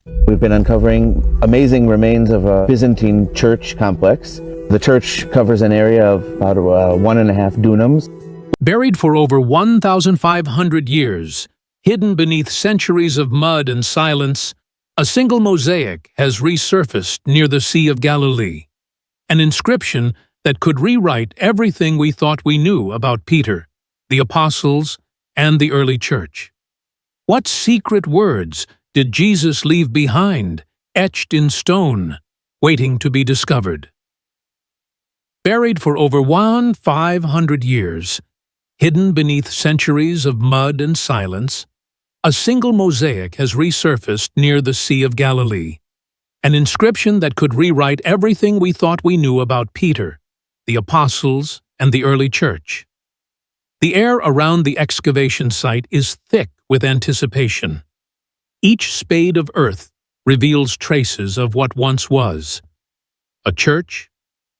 We've been uncovering amazing remains of a Byzantine church complex. The church covers an area of about 1.5 dunums. Buried for over 1,500 years, hidden beneath centuries of mud and silence, a single mosaic has resurfaced near the Sea of Galilee. An inscription that could rewrite everything we thought we knew about Peter, the apostles, and the early church. What secret words did Jesus leave behind, etched in stone, waiting to be discovered? Buried for over 1,500 years, hidden beneath centuries of mud and silence, a single mosaic has resurfaced near the Sea of Galilee. An inscription that could rewrite everything we thought we knew about Peter, the apostles, and the early church. The air around the excavation site is thick with anticipation. Each spade of earth reveals traces of what once was. A church,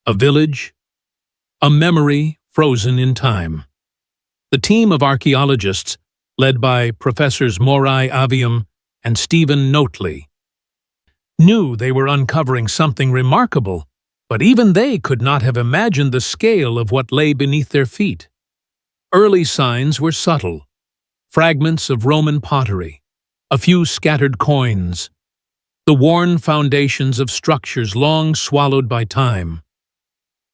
a village, a memory frozen in time. The team of archaeologists, led by Professors Morai Avium and Stephen Notley, knew they were uncovering something remarkable, but even they could not have imagined the scale of what lay beneath their feet. Early signs were subtle. Fragments of Roman pottery, a few scattered coins, the worn foundations of structures long swallowed by time.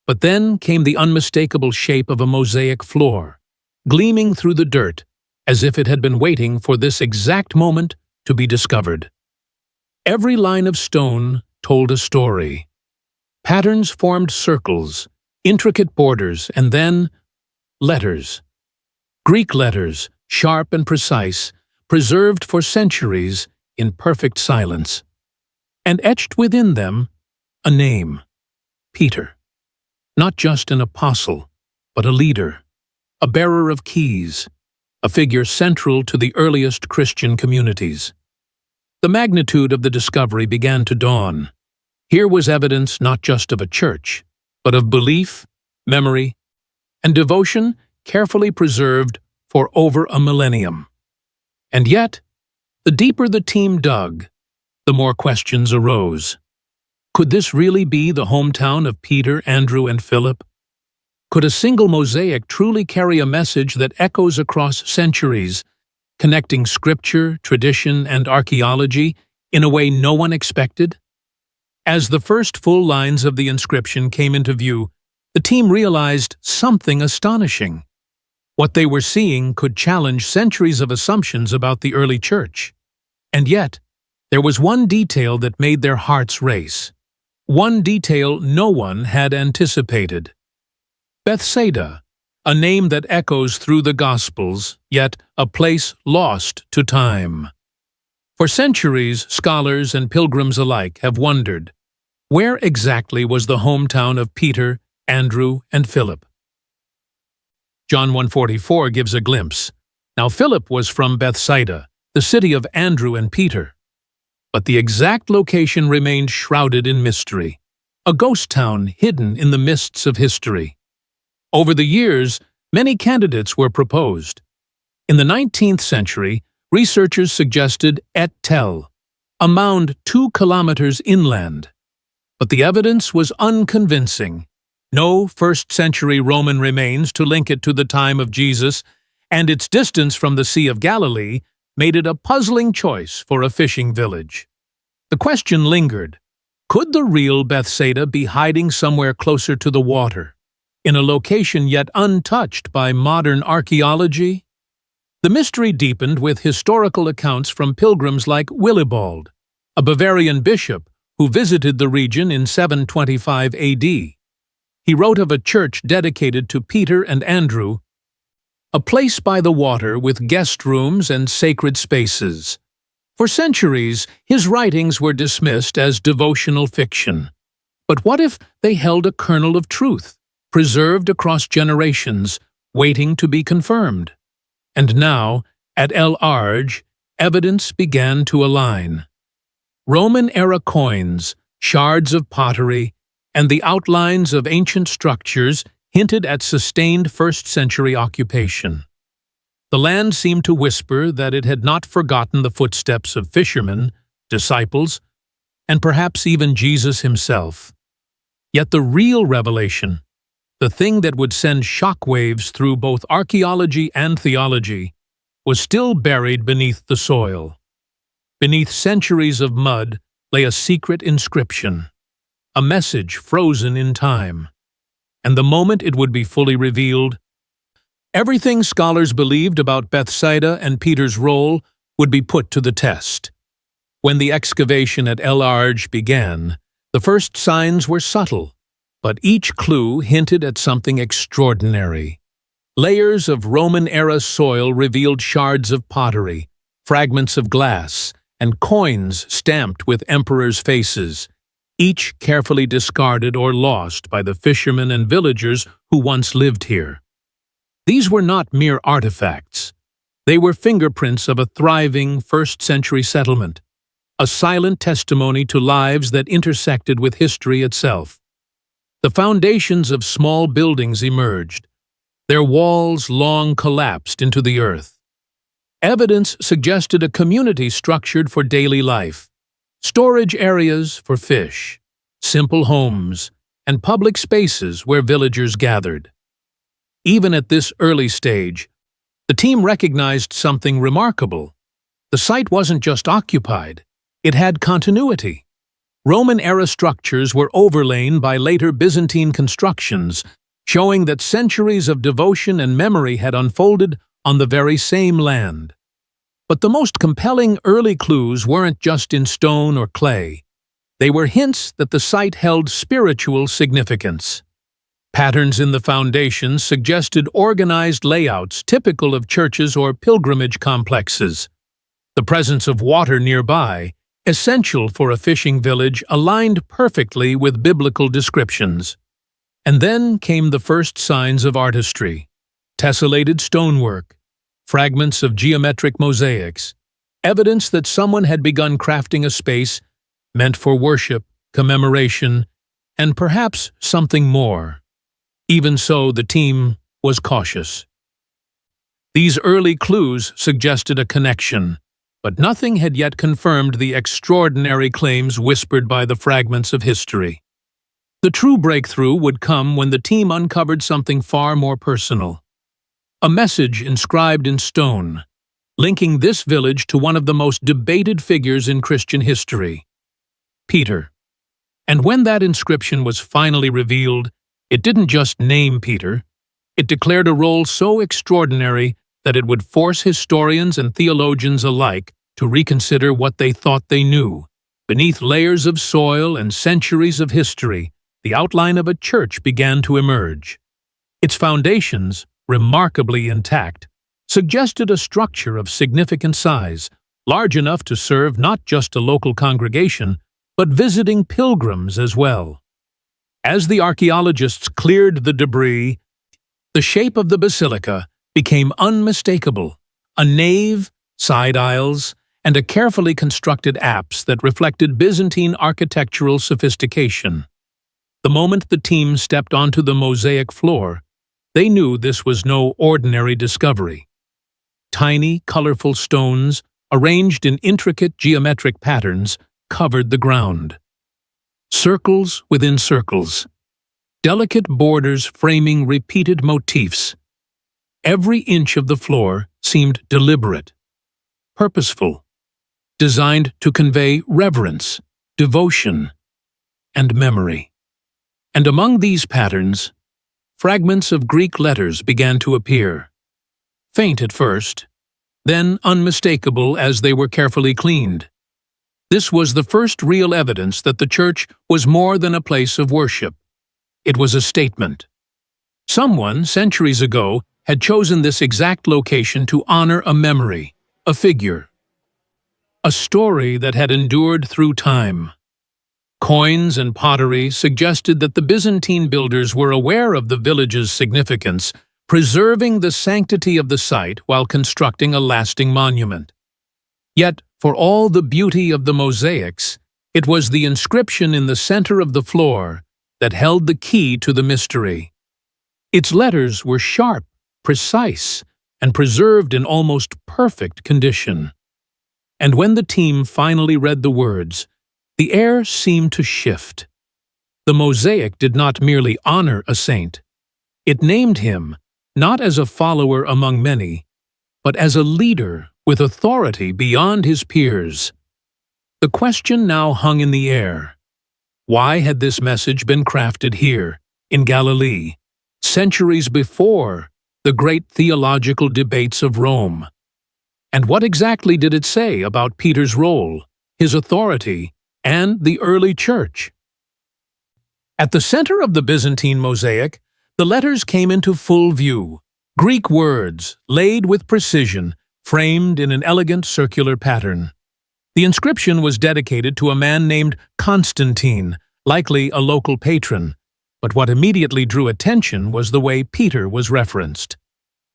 But then came the unmistakable shape of a mosaic floor, gleaming through the dirt as if it had been waiting for this exact moment to be discovered. Every line of stone told a story. Patterns formed circles, intricate borders, and then letters. Greek letters, sharp and precise, preserved for centuries in perfect silence. And etched within them, a name, Peter. Not just an apostle, but a leader, a bearer of keys, a figure central to the earliest Christian communities. The magnitude of the discovery began to dawn. Here was evidence not just of a church, but of belief, memory, and devotion carefully preserved for over a millennium. And yet, the deeper the team dug, the more questions arose. Could this really be the hometown of Peter, Andrew, and Philip? Could a single mosaic truly carry a message that echoes across centuries, connecting scripture, tradition, and archaeology in a way no one expected? As the first full lines of the inscription came into view, the team realized something astonishing. What they were seeing could challenge centuries of assumptions about the early church. And yet, there was one detail that made their hearts race. One detail no one had anticipated. Bethsaida, a name that echoes through the Gospels, yet a place lost to time. For centuries, scholars and pilgrims alike have wondered, where exactly was the hometown of Peter, Andrew, and Philip? John 1:44 gives a glimpse. Now Philip was from Bethsaida, the city of Andrew and Peter. But the exact location remained shrouded in mystery, a ghost town hidden in the mists of history. Over the years, many candidates were proposed. In the 19th century, researchers suggested Et Tel, a mound 2 kilometers inland. But the evidence was unconvincing. No first-century Roman remains to link it to the time of Jesus, and its distance from the Sea of Galilee made it a puzzling choice for a fishing village. The question lingered, could the real Bethsaida be hiding somewhere closer to the water, in a location yet untouched by modern archaeology? The mystery deepened with historical accounts from pilgrims like Willibald, a Bavarian bishop who visited the region in 725 AD. He wrote of a church dedicated to Peter and Andrew, a place by the water with guest rooms and sacred spaces. For centuries, his writings were dismissed as devotional fiction. But what if they held a kernel of truth, preserved across generations, waiting to be confirmed? And now, at El Arj, evidence began to align. Roman-era coins, shards of pottery, and the outlines of ancient structures hinted at sustained first-century occupation. The land seemed to whisper that it had not forgotten the footsteps of fishermen, disciples, and perhaps even Jesus himself. Yet the real revelation, the thing that would send shockwaves through both archaeology and theology, was still buried beneath the soil. Beneath centuries of mud lay a secret inscription, a message frozen in time. And the moment it would be fully revealed, everything scholars believed about Bethsaida and Peter's role would be put to the test. When the excavation at El Arj began, the first signs were subtle, but each clue hinted at something extraordinary. Layers of Roman-era soil revealed shards of pottery, fragments of glass, and coins stamped with emperors' faces, each carefully discarded or lost by the fishermen and villagers who once lived here. These were not mere artifacts. They were fingerprints of a thriving first-century settlement, a silent testimony to lives that intersected with history itself. The foundations of small buildings emerged, their walls long collapsed into the earth. Evidence suggested a community structured for daily life, storage areas for fish, simple homes, and public spaces where villagers gathered. Even at this early stage, the team recognized something remarkable. The site wasn't just occupied, it had continuity. Roman-era structures were overlain by later Byzantine constructions, showing that centuries of devotion and memory had unfolded on the very same land. But the most compelling early clues weren't just in stone or clay. They were hints that the site held spiritual significance. Patterns in the foundations suggested organized layouts typical of churches or pilgrimage complexes. The presence of water nearby, essential for a fishing village, aligned perfectly with biblical descriptions. And then came the first signs of artistry: tessellated stonework, fragments of geometric mosaics, evidence that someone had begun crafting a space meant for worship, commemoration, and perhaps something more. Even so, the team was cautious. These early clues suggested a connection, but nothing had yet confirmed the extraordinary claims whispered by the fragments of history. The true breakthrough would come when the team uncovered something far more personal. A message inscribed in stone, linking this village to one of the most debated figures in Christian history, Peter. And when that inscription was finally revealed, it didn't just name Peter, it declared a role so extraordinary that it would force historians and theologians alike to reconsider what they thought they knew. Beneath layers of soil and centuries of history, the outline of a church began to emerge. Its foundations, remarkably intact, suggested a structure of significant size, large enough to serve not just a local congregation, but visiting pilgrims as well. As the archaeologists cleared the debris, the shape of the basilica became unmistakable: a nave, side aisles, and a carefully constructed apse that reflected Byzantine architectural sophistication. The moment the team stepped onto the mosaic floor, they knew this was no ordinary discovery. Tiny, colorful stones, arranged in intricate geometric patterns, covered the ground. Circles within circles, delicate borders framing repeated motifs. Every inch of the floor seemed deliberate, purposeful, designed to convey reverence, devotion, and memory. And among these patterns, fragments of Greek letters began to appear. Faint at first, then unmistakable as they were carefully cleaned. This was the first real evidence that the church was more than a place of worship. It was a statement. Someone, centuries ago, had chosen this exact location to honor a memory, a figure, a story that had endured through time. Coins and pottery suggested that the Byzantine builders were aware of the village's significance, preserving the sanctity of the site while constructing a lasting monument. Yet, for all the beauty of the mosaics, it was the inscription in the center of the floor that held the key to the mystery. Its letters were sharp, precise, and preserved in almost perfect condition. and when the team finally read the words, the air seemed to shift. The Mosaic did not merely honor a saint. It named him not as a follower among many, but as a leader with authority beyond his peers. The question now hung in the air. Why had this message been crafted here, in Galilee, centuries before the great theological debates of Rome? And what exactly did it say about Peter's role, his authority, and the early church? At the center of the Byzantine mosaic, the letters came into full view, Greek words, laid with precision, framed in an elegant circular pattern. The inscription was dedicated to a man named Constantine, likely a local patron, but what immediately drew attention was the way Peter was referenced.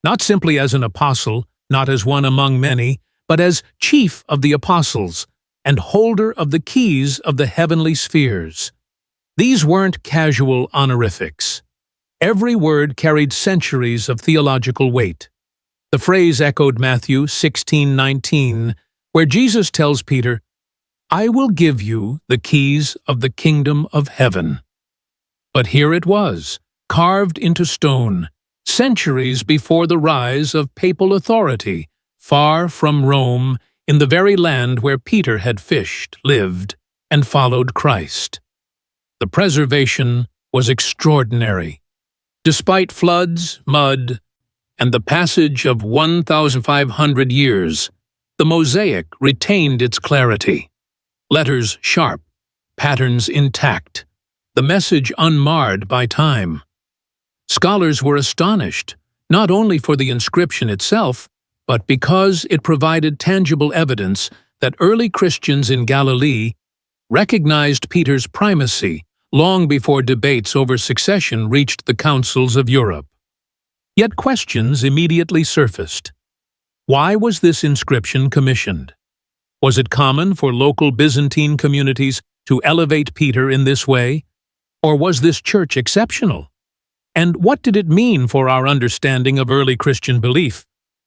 Not simply as an apostle, not as one among many, but as chief of the apostles and holder of the keys of the heavenly spheres. These weren't casual honorifics. Every word carried centuries of theological weight. The phrase echoed Matthew 16:19, where Jesus tells Peter, "I will give you the keys of the kingdom of heaven." But here it was, carved into stone, centuries before the rise of papal authority, far from Rome, in the very land where Peter had fished, lived, and followed Christ. The preservation was extraordinary. Despite floods, mud, and the passage of 1,500 years, the mosaic retained its clarity. Letters sharp, patterns intact, the message unmarred by time. Scholars were astonished, not only for the inscription itself, but because it provided tangible evidence that early Christians in Galilee recognized Peter's primacy long before debates over succession reached the councils of Europe. Yet questions immediately surfaced. Why was this inscription commissioned? Was it common for local Byzantine communities to elevate Peter in this way? Or was this church exceptional? And what did it mean for our understanding of early Christian belief?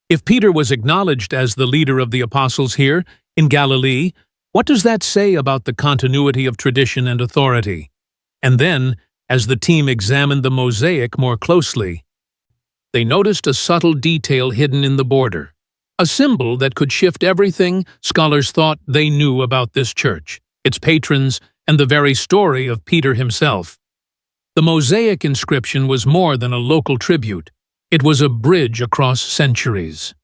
If Peter was acknowledged as the leader of the apostles here, in Galilee, what does that say about the continuity of tradition and authority? And then, as the team examined the mosaic more closely, they noticed a subtle detail hidden in the border, a symbol that could shift everything scholars thought they knew about this church, its patrons, and the very story of Peter himself. The mosaic inscription was more than a local tribute. It was a bridge across centuries.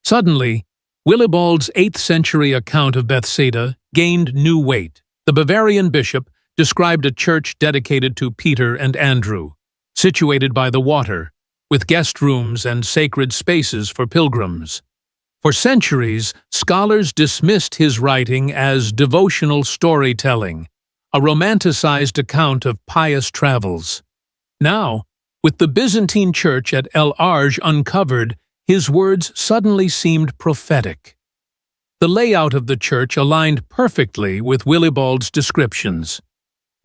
Suddenly, Willibald's 8th century account of Bethsaida gained new weight. The Bavarian bishop described a church dedicated to Peter and Andrew, situated by the water, with guest rooms and sacred spaces for pilgrims. For centuries, scholars dismissed his writing as devotional storytelling, a romanticized account of pious travels. Now, with the Byzantine church at El Arj uncovered, his words suddenly seemed prophetic. The layout of the church aligned perfectly with Willibald's descriptions.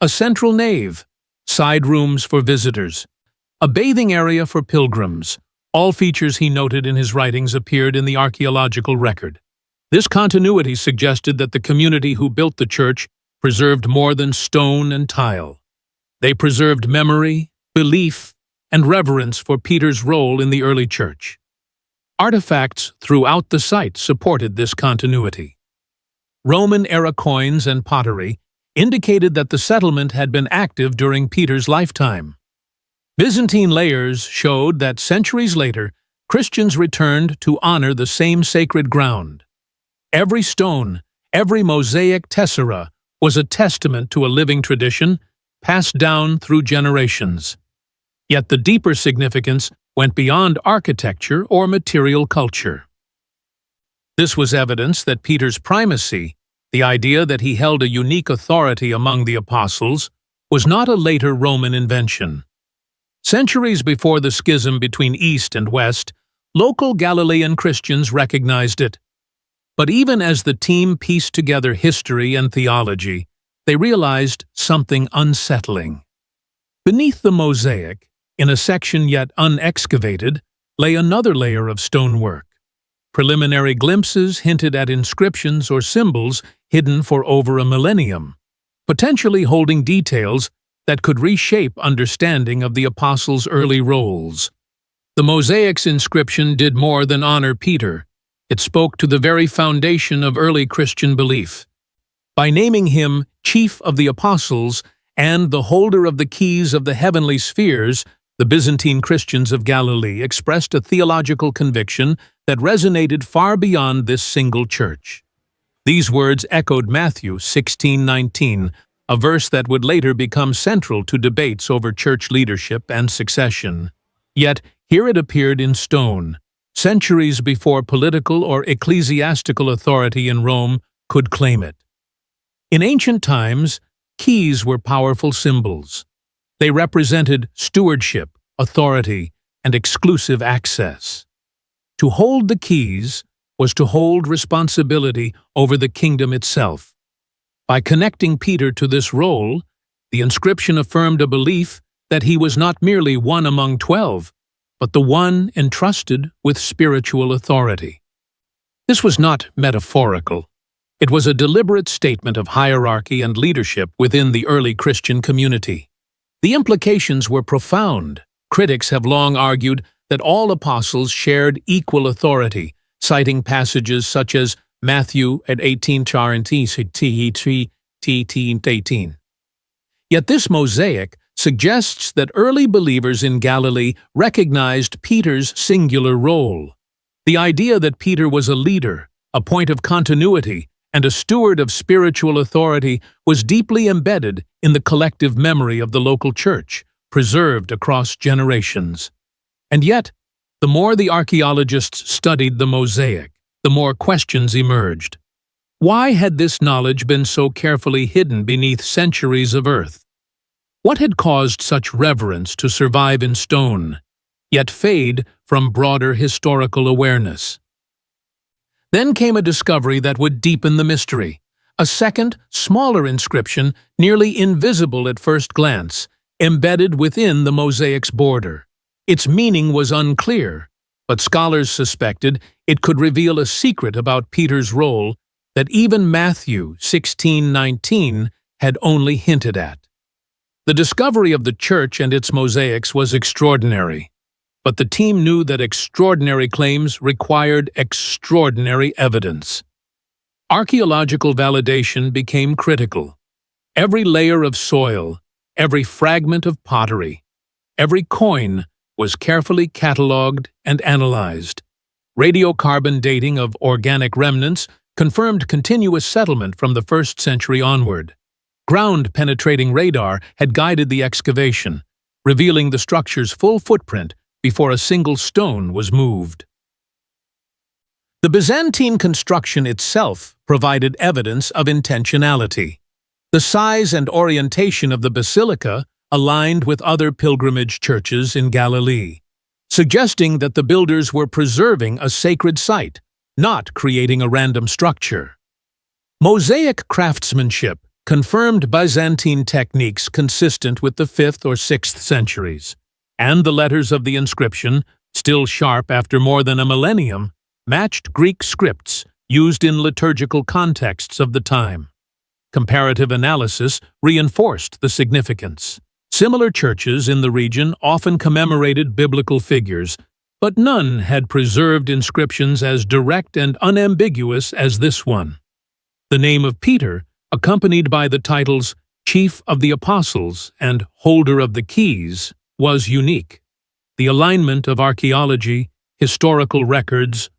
A central nave, side rooms for visitors, a bathing area for pilgrims. All features he noted in his writings appeared in the archaeological record. This continuity suggested that the community who built the church preserved more than stone and tile. They preserved memory, belief, and reverence for Peter's role in the early church. Artifacts throughout the site supported this continuity. Roman-era coins and pottery indicated that the settlement had been active during Peter's lifetime. Byzantine layers showed that centuries later, Christians returned to honor the same sacred ground. Every stone, every mosaic tessera was a testament to a living tradition passed down through generations. Yet the deeper significance went beyond architecture or material culture. This was evidence that Peter's primacy, the idea that he held a unique authority among the apostles, was not a later Roman invention. Centuries before the schism between East and West, local Galilean Christians recognized it. But even as the team pieced together history and theology, they realized something unsettling. Beneath the mosaic, in a section yet unexcavated, lay another layer of stonework. Preliminary glimpses hinted at inscriptions or symbols hidden for over a millennium, potentially holding details that could reshape understanding of the apostles' early roles. The Mosaic's inscription did more than honor Peter. It spoke to the very foundation of early Christian belief. By naming him Chief of the Apostles and the holder of the keys of the heavenly spheres, the Byzantine Christians of Galilee expressed a theological conviction that resonated far beyond this single church. These words echoed Matthew 16:19, a verse that would later become central to debates over church leadership and succession. Yet, here it appeared in stone, centuries before political or ecclesiastical authority in Rome could claim it. In ancient times, keys were powerful symbols. They represented stewardship, authority, and exclusive access. To hold the keys was to hold responsibility over the kingdom itself. By connecting Peter to this role, the inscription affirmed a belief that he was not merely one among 12, but the one entrusted with spiritual authority. This was not metaphorical. It was a deliberate statement of hierarchy and leadership within the early Christian community. The implications were profound. Critics have long argued that all apostles shared equal authority, citing passages such as Matthew at 18:18. Yet this mosaic suggests that early believers in Galilee recognized Peter's singular role. The idea that Peter was a leader, a point of continuity, and a steward of spiritual authority was deeply embedded in the collective memory of the local church, preserved across generations. And yet, the more the archaeologists studied the Mosaic, the more questions emerged. Why had this knowledge been so carefully hidden beneath centuries of earth? What had caused such reverence to survive in stone, yet fade from broader historical awareness? Then came a discovery that would deepen the mystery. A second, smaller inscription, nearly invisible at first glance, embedded within the mosaic's border. Its meaning was unclear, but scholars suspected it could reveal a secret about Peter's role that even Matthew 16:19 had only hinted at. The discovery of the church and its mosaics was extraordinary, but the team knew that extraordinary claims required extraordinary evidence. Archaeological validation became critical. Every layer of soil, every fragment of pottery, every coin was carefully catalogued and analyzed. Radiocarbon dating of organic remnants confirmed continuous settlement from the 1st century onward. Ground-penetrating radar had guided the excavation, revealing the structure's full footprint before a single stone was moved. The Byzantine construction itself provided evidence of intentionality. The size and orientation of the basilica aligned with other pilgrimage churches in Galilee, suggesting that the builders were preserving a sacred site, not creating a random structure. Mosaic craftsmanship confirmed Byzantine techniques consistent with the 5th or 6th centuries, and the letters of the inscription, still sharp after more than a millennium, matched Greek scripts used in liturgical contexts of the time. Comparative analysis reinforced the significance. Similar churches in the region often commemorated biblical figures, but none had preserved inscriptions as direct and unambiguous as this one. The name of Peter, accompanied by the titles Chief of the Apostles and Holder of the Keys, was unique. The alignment of archaeology, historical records,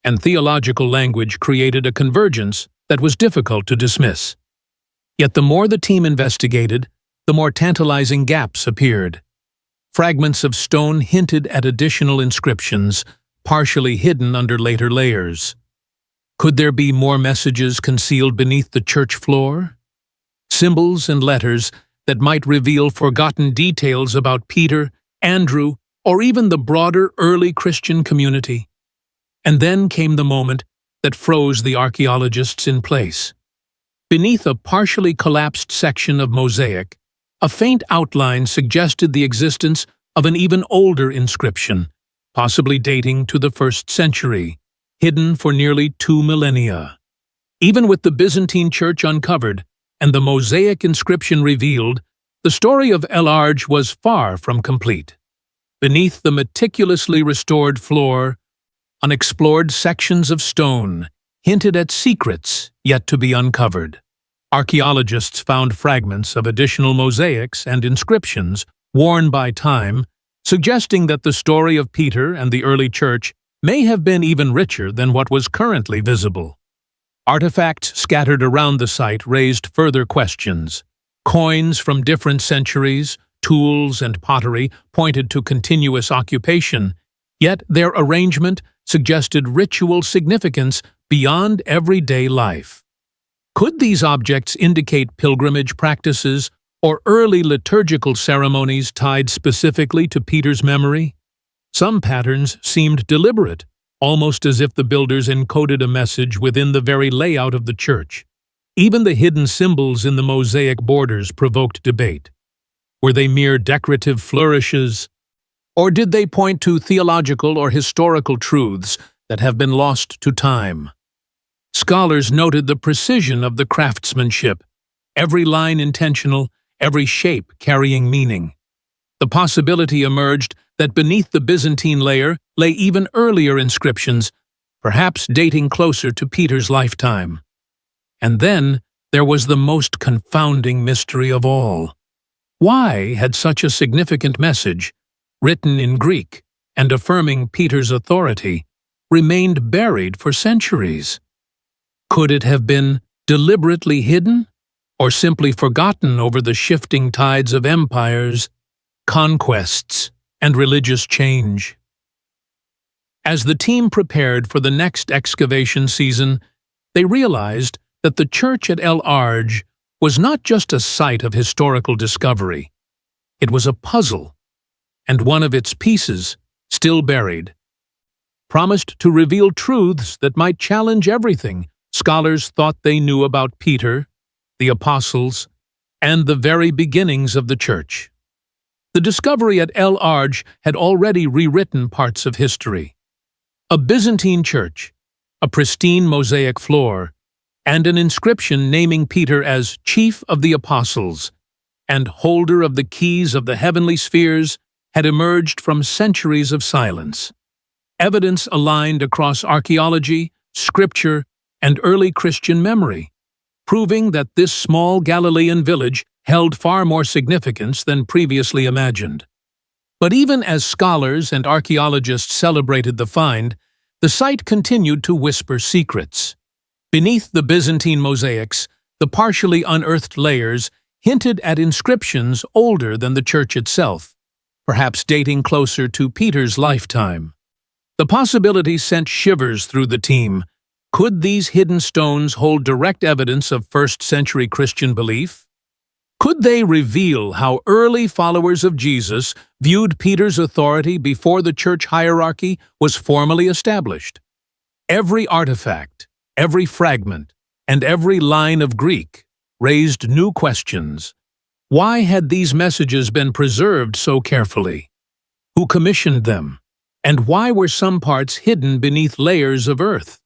and theological language created a convergence that was difficult to dismiss. Yet the more the team investigated, the more tantalizing gaps appeared. Fragments of stone hinted at additional inscriptions, partially hidden under later layers. Could there be more messages concealed beneath the church floor? Symbols and letters that might reveal forgotten details about Peter, Andrew, or even the broader early Christian community. And then came the moment that froze the archaeologists in place. Beneath a partially collapsed section of mosaic, a faint outline suggested the existence of an even older inscription, possibly dating to the 1st century. hidden for nearly 2 millennia. Even with the Byzantine church uncovered and the Mosaic inscription revealed, the story of El Arj was far from complete. Beneath the meticulously restored floor, unexplored sections of stone hinted at secrets yet to be uncovered. Archaeologists found fragments of additional mosaics and inscriptions worn by time, suggesting that the story of Peter and the early church may have been even richer than what was currently visible. Artifacts scattered around the site raised further questions. Coins from different centuries, tools, and pottery pointed to continuous occupation, yet their arrangement suggested ritual significance beyond everyday life. Could these objects indicate pilgrimage practices or early liturgical ceremonies tied specifically to Peter's memory? Some patterns seemed deliberate, almost as if the builders encoded a message within the very layout of the church. Even the hidden symbols in the mosaic borders provoked debate. Were they mere decorative flourishes, or did they point to theological or historical truths that have been lost to time? Scholars noted the precision of the craftsmanship, every line intentional, every shape carrying meaning. The possibility emerged that beneath the Byzantine layer lay even earlier inscriptions, perhaps dating closer to Peter's lifetime. And then there was the most confounding mystery of all. Why had such a significant message, written in Greek and affirming Peter's authority, remained buried for centuries? Could it have been deliberately hidden, or simply forgotten over the shifting tides of empires, conquests, and religious change? As the team prepared for the next excavation season, they realized that the church at El Arj was not just a site of historical discovery. It was a puzzle, and one of its pieces, still buried, promised to reveal truths that might challenge everything scholars thought they knew about Peter, the apostles, and the very beginnings of the church. The discovery at El Arj had already rewritten parts of history. A Byzantine church, a pristine mosaic floor, and an inscription naming Peter as chief of the apostles and holder of the keys of the heavenly spheres had emerged from centuries of silence. Evidence aligned across archaeology, scripture, and early Christian memory, proving that this small Galilean village held far more significance than previously imagined. But even as scholars and archaeologists celebrated the find, the site continued to whisper secrets. Beneath the Byzantine mosaics, the partially unearthed layers hinted at inscriptions older than the church itself, perhaps dating closer to Peter's lifetime. The possibility sent shivers through the team. Could these hidden stones hold direct evidence of first-century Christian belief? Could they reveal how early followers of Jesus viewed Peter's authority before the church hierarchy was formally established? Every artifact, every fragment, and every line of Greek raised new questions. Why had these messages been preserved so carefully? Who commissioned them? And why were some parts hidden beneath layers of earth?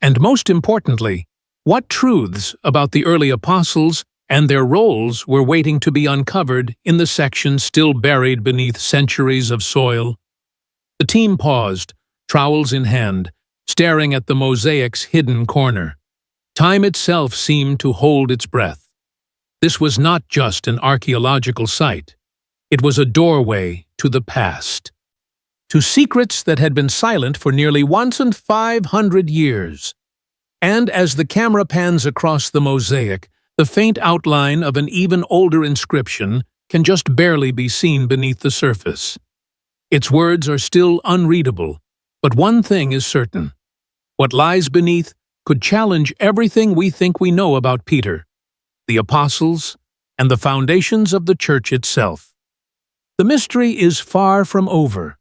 And most importantly, what truths about the early apostles and their roles were waiting to be uncovered in the sections still buried beneath centuries of soil? The team paused, trowels in hand, staring at the mosaic's hidden corner. Time itself seemed to hold its breath. This was not just an archaeological site. It was a doorway to the past, to secrets that had been silent for nearly 1,500 years. And as the camera pans across the mosaic, the faint outline of an even older inscription can just barely be seen beneath the surface. Its words are still unreadable, but one thing is certain. What lies beneath could challenge everything we think we know about Peter, the apostles, and the foundations of the church itself. The mystery is far from over,